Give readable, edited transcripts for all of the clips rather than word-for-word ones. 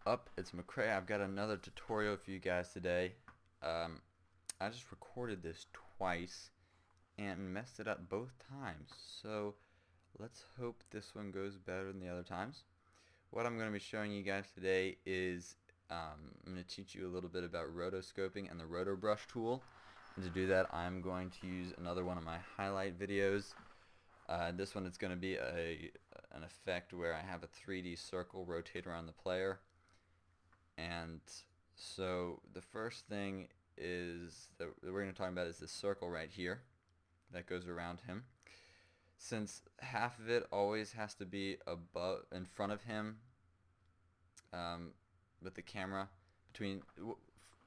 up? It's McCray. I've got another tutorial for you guys today. I just recorded this twice and messed it up both times. So let's hope this one goes better than the other times. What I'm going to be showing you guys today is I'm going to teach you a little bit about rotoscoping and the rotobrush tool. And to do that, I'm going to use another one of my highlight videos. This one is going to be an effect where I have a 3D circle rotate around the player. And so the first thing is that we're going to talk about is this circle right here that goes around him. Since half of it always has to be above, in front of him, with the camera,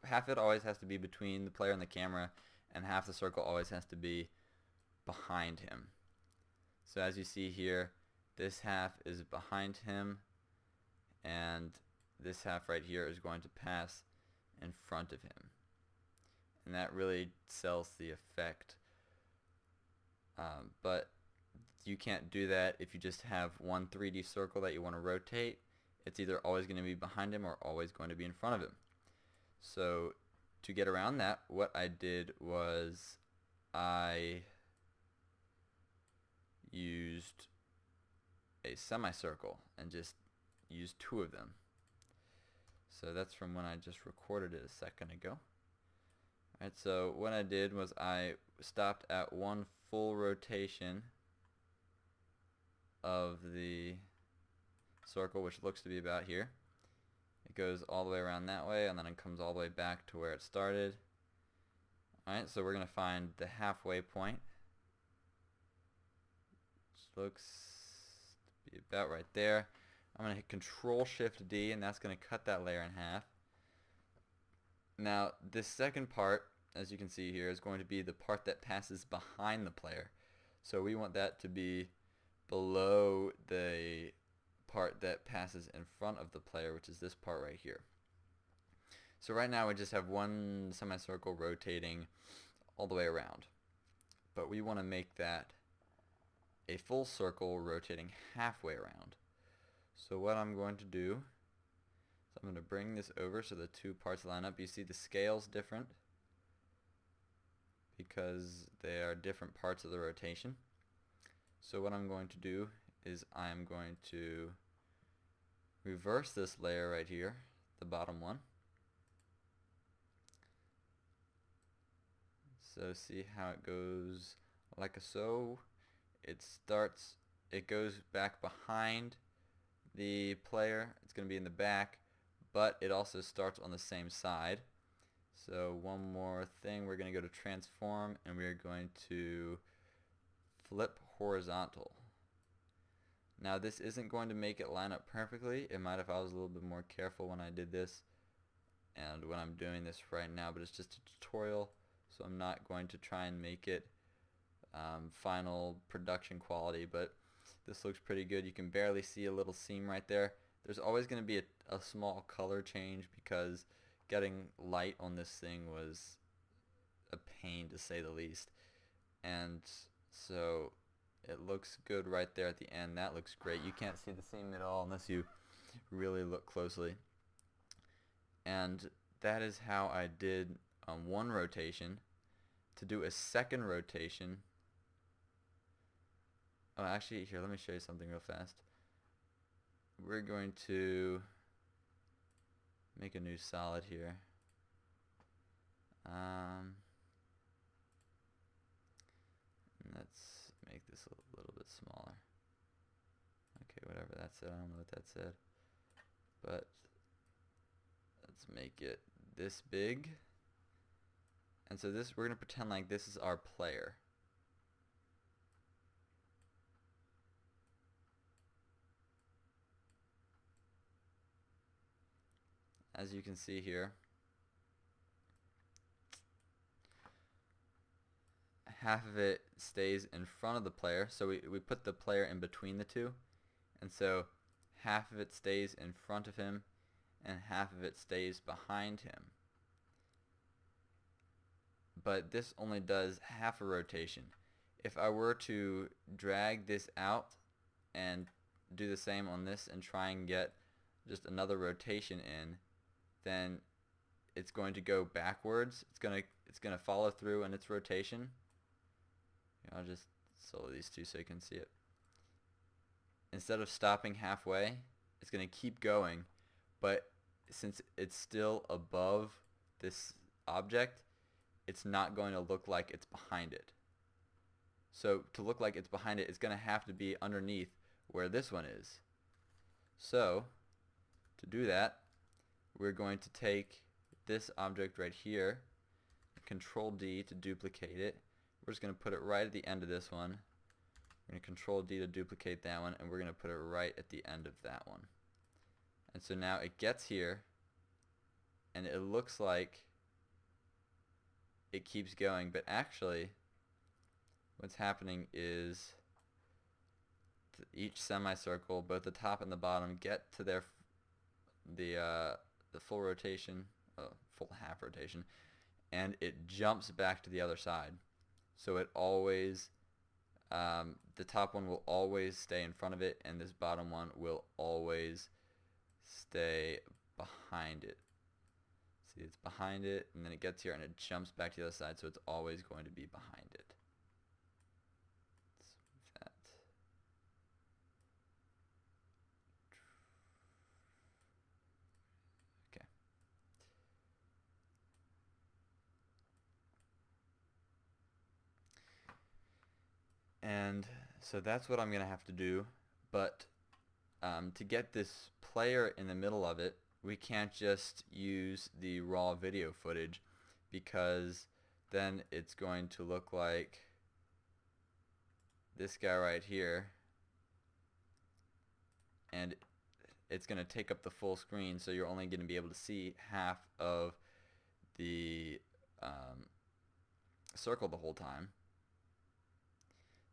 half of it always has to be between the player and the camera, and half the circle always has to be behind him. So as you see here, this half is behind him, and this half right here is going to pass in front of him. And that really sells the effect. But you can't do that if you just have one 3D circle that you want to rotate. It's either always going to be behind him or always going to be in front of him. So to get around that, what I did was I used a semicircle and just used two of them. So that's from when I just recorded it a second ago. Alright, so what I did was I stopped at one full rotation of the circle, which looks to be about here. It goes all the way around that way, and then it comes all the way back to where it started. Alright, so we're going to find the halfway point, which looks to be about right there. I'm going to hit Control-Shift-D, and that's going to cut that layer in half. Now, this second part, as you can see here, is going to be the part that passes behind the player. So we want that to be below the part that passes in front of the player, which is this part right here. So right now we just have one semicircle rotating all the way around. But we want to make that a full circle rotating halfway around. So what I'm going to do is I'm going to bring this over so the two parts line up. You see the scale's different because they are different parts of the rotation. So what I'm going to do is I'm going to reverse this layer right here, the bottom one. So see how it goes like so. It goes back behind the player. It's going to be in the back, but it also starts on the same side. So one more thing, we're going to go to transform, and we're going to flip horizontal. Now this isn't going to make it line up perfectly. It might if I was a little bit more careful when I did this and when I'm doing this right now, but it's just a tutorial, so I'm not going to try and make it final production quality, but this looks pretty good. You can barely see a little seam right there. There's always going to be a small color change because getting light on this thing was a pain, to say the least. And so it looks good right there at the end. That looks great. You can't see the seam at all unless you really look closely. And that is how I did one rotation. To do a second rotation, oh, actually, here, let me show you something real fast. We're going to make a new solid here. Let's make this a little bit smaller. Okay, whatever that said, I don't know what that said. But let's make it this big. And so this, we're going to pretend like this is our player. As you can see here, half of it stays in front of the player, so we put the player in between the two, and so half of it stays in front of him and half of it stays behind him. But this only does half a rotation. If I were to drag this out and do the same on this and try and get just another rotation in, then it's going to go backwards. It's gonna follow through in its rotation. I'll just solo these two so you can see it. Instead of stopping halfway, it's gonna keep going, but since it's still above this object, it's not going to look like it's behind it. So to look like it's behind it, it's going to have to be underneath where this one is. So to do that, we're going to take this object right here, Control D to duplicate it. We're just going to put it right at the end of this one. We're going to Control D to duplicate that one, and we're going to put it right at the end of that one. And so now it gets here, and it looks like it keeps going, but actually what's happening is each semicircle, both the top and the bottom, get to their the full rotation, full half rotation, and it jumps back to the other side. So it always, the top one will always stay in front of it, and this bottom one will always stay behind it. See, it's behind it, and then it gets here and it jumps back to the other side, so it's always going to be behind it. Let's move that. Okay. And so that's what I'm going to have to do, but to get this player in the middle of it, we can't just use the raw video footage, because then it's going to look like this guy right here, and it's going to take up the full screen, so you're only going to be able to see half of the circle the whole time.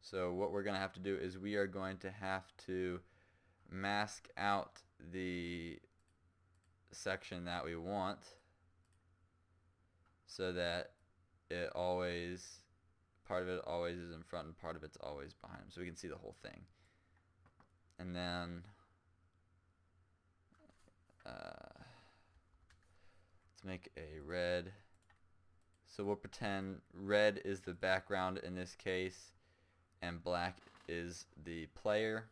So what we're going to have to do is we are going to have to mask out the section that we want, so that it always, part of it always is in front and part of it's always behind him, so we can see the whole thing. And then let's make a red. So we'll pretend red is the background in this case and black is the player.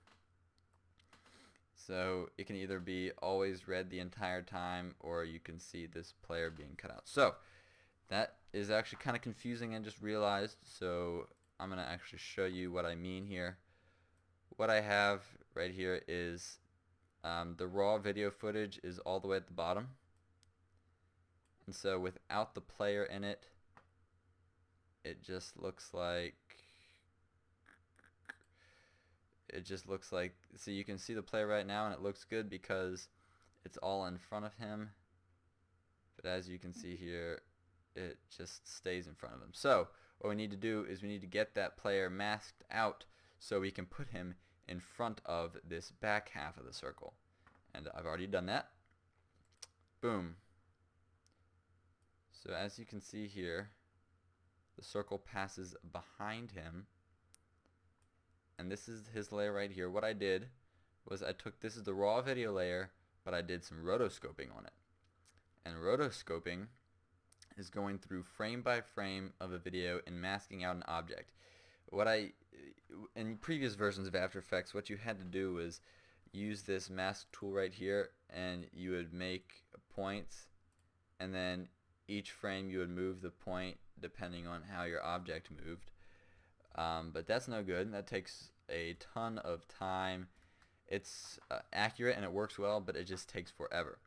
So it can either be always red the entire time, or you can see this player being cut out. So that is actually kind of confusing, I just realized, so I'm going to actually show you what I mean here. What I have right here is the raw video footage is all the way at the bottom, and so without the player in it, it just looks like, so you can see the player right now and it looks good because it's all in front of him, but as you can see here, it just stays in front of him. So what we need to do is we need to get that player masked out so we can put him in front of this back half of the circle, and I've already done that. Boom. So as you can see here, the circle passes behind him, and this is his layer right here. What I did was I took, this is the raw video layer, but I did some rotoscoping on it. And rotoscoping is going through frame by frame of a video and masking out an object. In previous versions of After Effects, what you had to do was use this mask tool right here, and you would make points, and then each frame you would move the point depending on how your object moved. But that's no good. That takes a ton of time. It's accurate and it works well, but it just takes forever.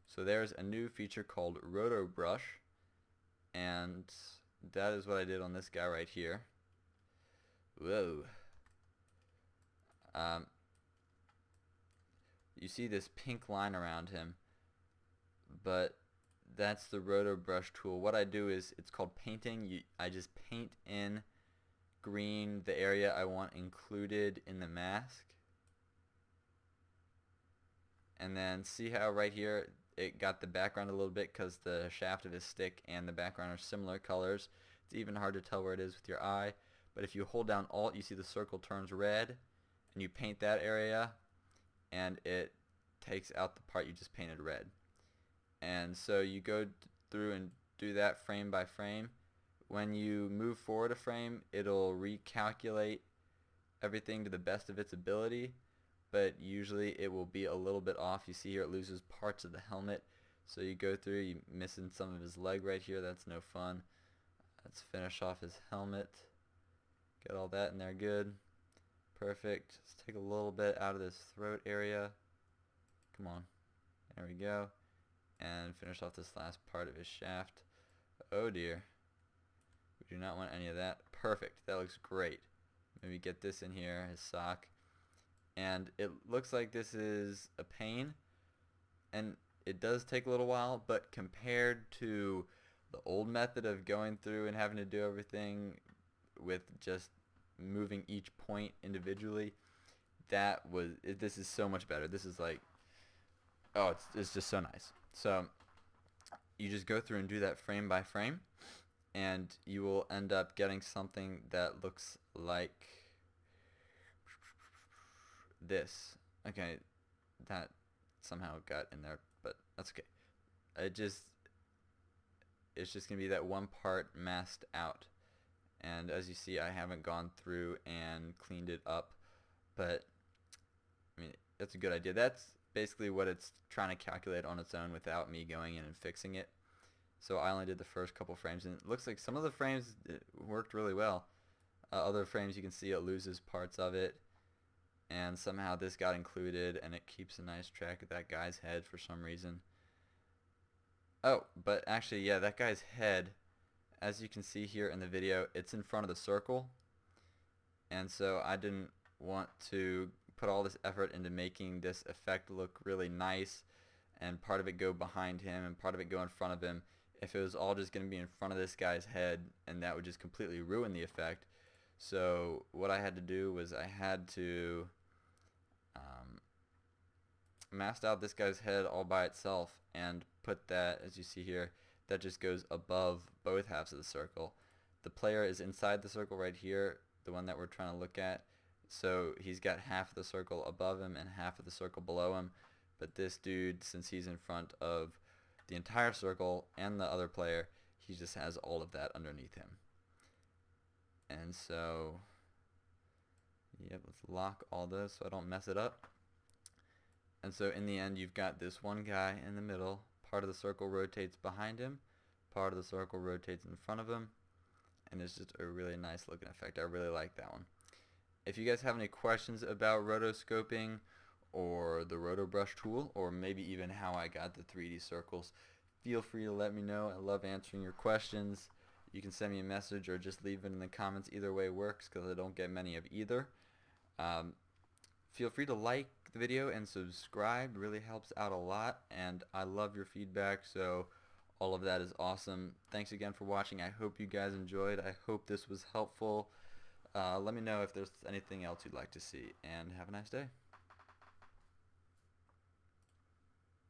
So there's a new feature called rotobrush, and that is what I did on this guy right here. Whoa. You see this pink line around him, but that's the rotobrush tool. What I do is, it's called painting. I just paint in green the area I want included in the mask, and then see how right here it got the background a little bit because the shaft of his stick and the background are similar colors. It's even hard to tell where it is with your eye, but if you hold down Alt, you see the circle turns red, and you paint that area, and it takes out the part you just painted red. And so you go through and do that frame by frame. When you move forward a frame, it'll recalculate everything to the best of its ability, but usually it will be a little bit off. You see here it loses parts of the helmet, so you go through, you missing some of his leg right here. That's no fun. Let's finish off his helmet. Get all that in there good. Perfect. Let's take a little bit out of this throat area. Come on. There we go. And finish off this last part of his shaft. Oh dear. We do not want any of that. Perfect. That looks great. Maybe get this in here, his sock. And it looks like this is a pain. And it does take a little while, but compared to the old method of going through and having to do everything with just moving each point individually, this is so much better. This is like, oh, it's just so nice. So you just go through and do that frame by frame, and you will end up getting something that looks like this. Okay, that somehow got in there, but that's okay. It's just gonna be that one part masked out. And as you see, I haven't gone through and cleaned it up, but I mean, that's a good idea. That's basically what it's trying to calculate on its own without me going in and fixing it. So I only did the first couple frames, and it looks like some of the frames worked really well. Other frames you can see it loses parts of it, and somehow this got included, and it keeps a nice track of that guy's head for some reason. Oh, but actually, yeah, that guy's head, as you can see here in the video, it's in front of the circle, and so I didn't want to put all this effort into making this effect look really nice and part of it go behind him and part of it go in front of him if it was all just going to be in front of this guy's head, and that would just completely ruin the effect. So what I had to do was I had to mask out this guy's head all by itself and put that, as you see here, that just goes above both halves of the circle. The player is inside the circle right here, the one that we're trying to look at, so he's got half of the circle above him and half of the circle below him, but this dude, since he's in front of the entire circle and the other player, he just has all of that underneath him. And so, yep, let's lock all this so I don't mess it up. And so in the end, you've got this one guy in the middle. Part of the circle rotates behind him, part of the circle rotates in front of him, and it's just a really nice looking effect. I really like that one. If you guys have any questions about rotoscoping or the rotobrush tool, or maybe even how I got the 3D circles, feel free to let me know. I love answering your questions. You can send me a message or just leave it in the comments. Either way works because I don't get many of either. Feel free to like the video and subscribe. It really helps out a lot, and I love your feedback, so all of that is awesome. Thanks again for watching. I hope you guys enjoyed. I hope this was helpful. Let me know if there's anything else you'd like to see, and have a nice day.